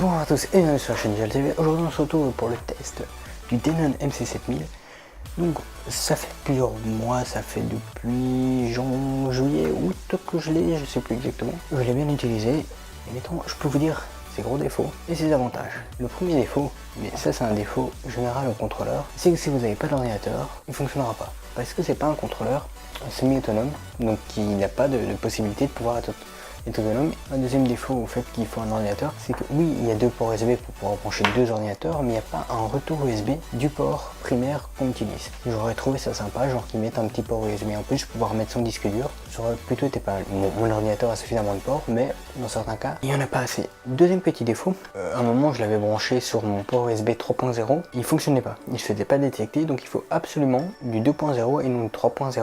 Bonjour à tous et bienvenue sur la chaîne GLTV. Aujourd'hui on se retrouve pour le test du Denon MC7000. Donc ça fait plusieurs mois, ça fait depuis juillet, août que je l'ai, je sais plus exactement. Je l'ai bien utilisé et mettons, je peux vous dire ses gros défauts et ses avantages. Le premier défaut, mais ça c'est un défaut général au contrôleur, c'est que si vous n'avez pas d'ordinateur, il ne fonctionnera pas. Parce que c'est pas un contrôleur semi-autonome, donc qui n'a pas de possibilité de pouvoir être autonome. Un deuxième défaut au fait qu'il faut un ordinateur, c'est que oui, il y a deux ports USB pour pouvoir brancher deux ordinateurs, mais il n'y a pas un retour USB du port primaire qu'on utilise. J'aurais trouvé ça sympa, genre qu'ils mettent un petit port USB en plus pour pouvoir mettre son disque dur. Ça aurait plutôt été pas mal. Mon ordinateur a suffisamment de ports, mais dans certains cas, il n'y en a pas assez. Deuxième petit défaut, à un moment je l'avais branché sur mon port USB 3.0, il fonctionnait pas, il ne se faisait pas détecter, donc il faut absolument du 2.0 et non du 3.0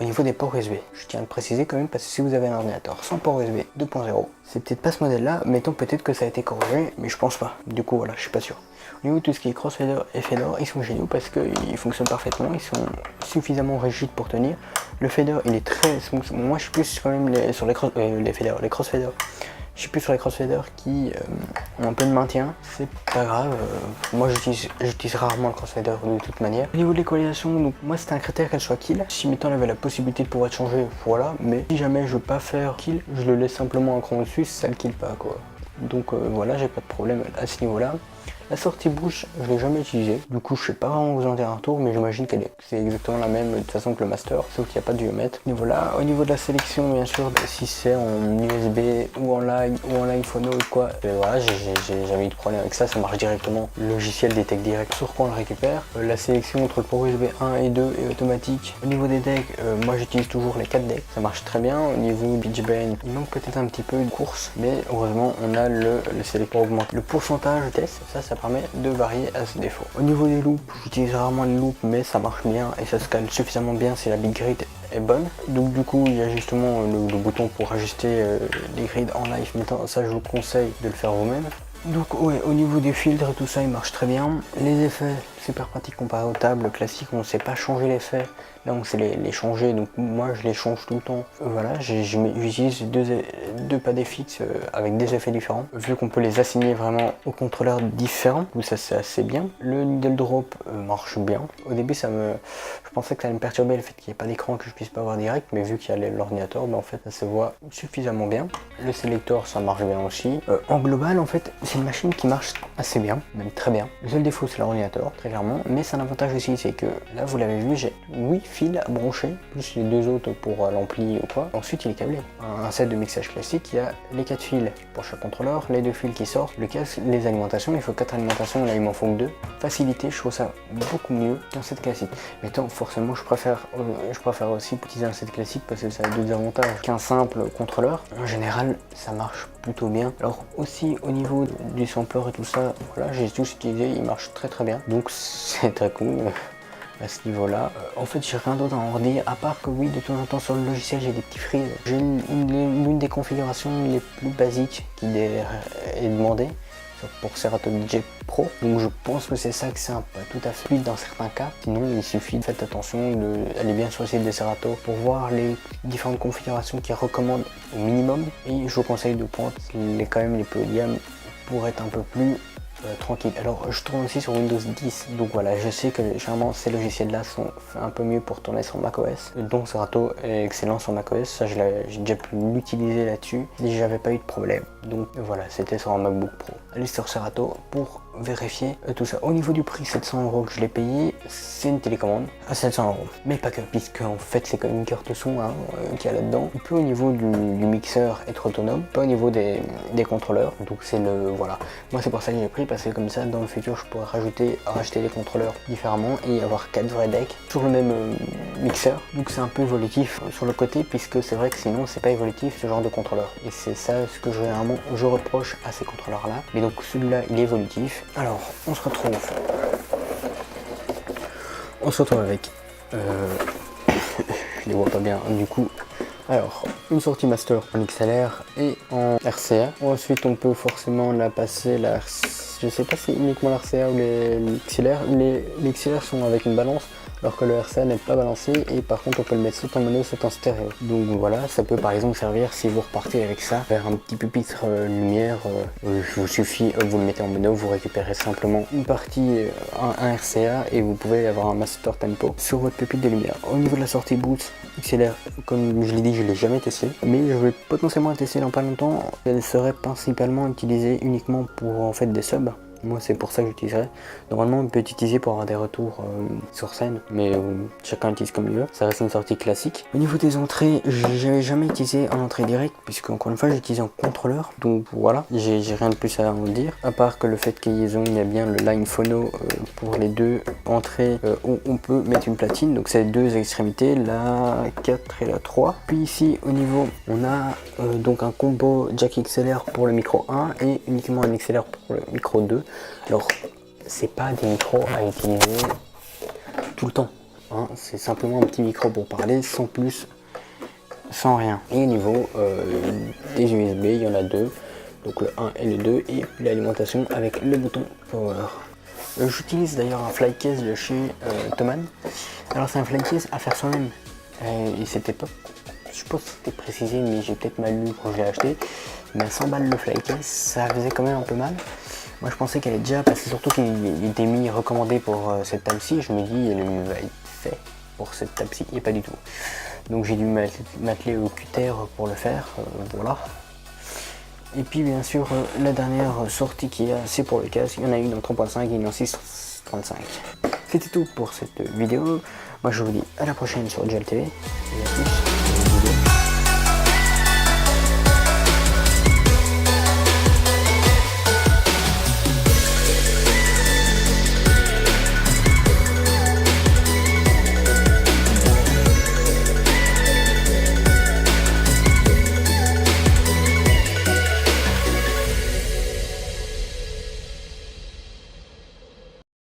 au niveau des ports USB. Je tiens à le préciser quand même parce que si vous avez un ordinateur sans port USB 2.0, c'est peut-être pas ce modèle là, mettons peut-être que ça a été corrigé, mais je pense pas. Du coup voilà, je suis pas sûr. Au niveau de tout ce qui est crossfader et fader, ils sont géniaux parce qu'ils fonctionnent parfaitement, ils sont suffisamment rigides pour tenir. Le fader il est très smooth. Moi je suis plus quand même sur les crossfaders. Je suis plus sur les crossfaders qui ont un peu de maintien, c'est pas grave. Moi j'utilise rarement le crossfader de toute manière. Au niveau de l'équalisation, donc moi c'était un critère qu'elle soit kill. Si mettons elle avait la possibilité de pouvoir être changée, voilà. Mais si jamais je veux pas faire kill, je le laisse simplement un cran au-dessus, ça le kill pas quoi. Donc voilà, j'ai pas de problème à ce niveau là. La sortie bouche, je l'ai jamais utilisée. Du coup, je sais pas vraiment vous en dire un tour, mais j'imagine qu'elle est c'est exactement la même de toute façon que le master, sauf qu'il n'y a pas de diamètre. Et voilà, au niveau de la sélection, bien sûr, si c'est en USB ou en live phono ou quoi, voilà, j'ai jamais eu de problème avec ça, ça marche directement. Le logiciel détecte direct sur quoi on le récupère. La sélection entre le port USB 1 et 2 est automatique. Au niveau des decks, moi j'utilise toujours les 4 decks, ça marche très bien. Au niveau pitch bend, il manque peut-être un petit peu de course, mais heureusement on a le select pour augmenter le pourcentage de test, ça permet de varier à ce défaut. Au niveau des loops, j'utilise rarement les loops, mais ça marche bien et ça se cale suffisamment bien si la big grid est bonne. Donc du coup il y a justement le bouton pour ajuster les grids en live, mais ça je vous conseille de le faire vous-même. Donc ouais, au niveau des filtres et tout ça il marche très bien. Les effets, super pratique comparé aux tables classiques, on ne sait pas changer l'effet. Là on sait les changer, donc moi je les change tout le temps. Voilà, j'utilise deux padets fixes avec des effets différents. Vu qu'on peut les assigner vraiment aux contrôleurs différents, donc ça c'est assez bien. Le needle drop marche bien. Au début je pensais que ça allait me perturber le fait qu'il n'y ait pas d'écran que je puisse pas voir direct, mais vu qu'il y a l'ordinateur, en fait ça se voit suffisamment bien. Le sélecteur ça marche bien aussi. En global en fait c'est une machine qui marche assez bien, même très bien. Le seul défaut c'est l'ordinateur, très clairement, mais c'est un avantage aussi, c'est que là vous l'avez vu, j'ai 8 fils à brancher, plus les deux autres pour l'ampli ou quoi. Ensuite il est câblé. Un set de mixage classique, il y a les 4 fils pour chaque contrôleur, les 2 fils qui sortent, le casque, les alimentations, il faut 4 alimentations, là il m'en faut que 2. Facilité, je trouve ça beaucoup mieux qu'un set classique. Mais tant forcément je préfère aussi utiliser un set classique parce que ça a d'autres avantages qu'un simple contrôleur. En général ça marche plutôt bien. Alors aussi au niveau du sampler et tout ça, voilà, j'ai tous utilisé, il marche très bien, donc c'est très cool à ce niveau là. En fait j'ai rien d'autre à en redire à part que oui, de temps en temps sur le logiciel j'ai des petits frises. J'ai l'une des configurations les plus basiques qui est demandée pour Serato DJ Pro, donc je pense que c'est ça que c'est pas tout à fait fluide dans certains cas. Sinon il suffit de faire attention, d'aller bien sur le site de Serato pour voir les différentes configurations qu'ils recommandent au minimum, et je vous conseille de prendre quand même les plus haut de gamme pour être un peu plus tranquille. Alors je tourne aussi sur Windows 10, donc voilà, je sais que généralement ces logiciels là sont un peu mieux pour tourner sur macOS, donc Serato est excellent sur macOS, ça j'ai déjà pu l'utiliser là-dessus et j'avais pas eu de problème. Donc voilà, c'était sur un MacBook Pro. Allez sur Serato pour vérifier tout ça. Au niveau du prix, 700 € que je l'ai payé, c'est une télécommande à 700 €. Mais pas que, puisque en fait c'est comme une carte son hein, qu'il y a là-dedans. Il peut au niveau du mixeur être autonome, pas au niveau des contrôleurs. Donc c'est le voilà. Moi c'est pour ça que j'ai pris, parce que comme ça dans le futur je pourrais racheter les contrôleurs différemment et avoir 4 vrais decks sur le même mixeur. Donc c'est un peu évolutif sur le côté, puisque c'est vrai que sinon c'est pas évolutif ce genre de contrôleur. Et c'est ça ce que généralement je reproche à ces contrôleurs là. Mais donc celui-là il est évolutif. Alors on se retrouve avec je les vois pas bien du coup. Alors, une sortie master en XLR et en RCA. Ensuite, on peut forcément la passer, je sais pas si c'est uniquement la RCA ou les XLR. Les XLR sont avec une balance, alors que le RCA n'est pas balancé, et par contre on peut le mettre soit en mono soit en stéréo. Donc voilà, ça peut par exemple servir si vous repartez avec ça vers un petit pupitre lumière. Il vous suffit, vous le mettez en mono, vous récupérez simplement une partie, un RCA, et vous pouvez avoir un master tempo sur votre pupitre de lumière. Au niveau de la sortie Boost XLR, comme je l'ai dit, je l'ai jamais testé, mais je vais potentiellement la tester dans pas longtemps. Elle serait principalement utilisée uniquement pour en fait des subs. Moi c'est pour ça que j'utiliserai. Normalement on peut utiliser pour avoir des retours sur scène, mais chacun utilise comme il veut. Ça reste une sortie classique. Au niveau des entrées, j'avais jamais utilisé en entrée directe, puisque encore une fois j'ai utilisé en contrôleur. Donc voilà, j'ai rien de plus à en dire, à part que le fait qu'il y a bien le line phono pour les deux entrées où on peut mettre une platine. Donc c'est deux extrémités, la 4 et la 3. Puis ici au niveau on a donc un combo jack XLR pour le micro 1 et uniquement un XLR pour le micro 2. Alors, c'est pas des micros à utiliser tout le temps, hein. C'est simplement un petit micro pour parler, sans plus, sans rien. Et au niveau des USB, il y en a deux, donc le 1 et le 2, et l'alimentation avec le bouton power. J'utilise d'ailleurs un flycase de chez Thomann. Alors c'est un flycase à faire soi-même, et c'était pas, je pense que c'était précisé, mais j'ai peut-être mal lu quand je l'ai acheté, mais à 100 balles le flycase, ça faisait quand même un peu mal. Moi je pensais qu'elle est déjà passée, surtout qu'il était mis recommandé pour cette table-ci. Je me dis, elle va être fait pour cette table-ci, et pas du tout. Donc j'ai dû m'atteler au cutter pour le faire, voilà. Et puis bien sûr, la dernière sortie qu'il y a, c'est pour le casque. Il y en a une en 3.5 et une en 6.35. C'était tout pour cette vidéo. Moi je vous dis à la prochaine sur GLTV.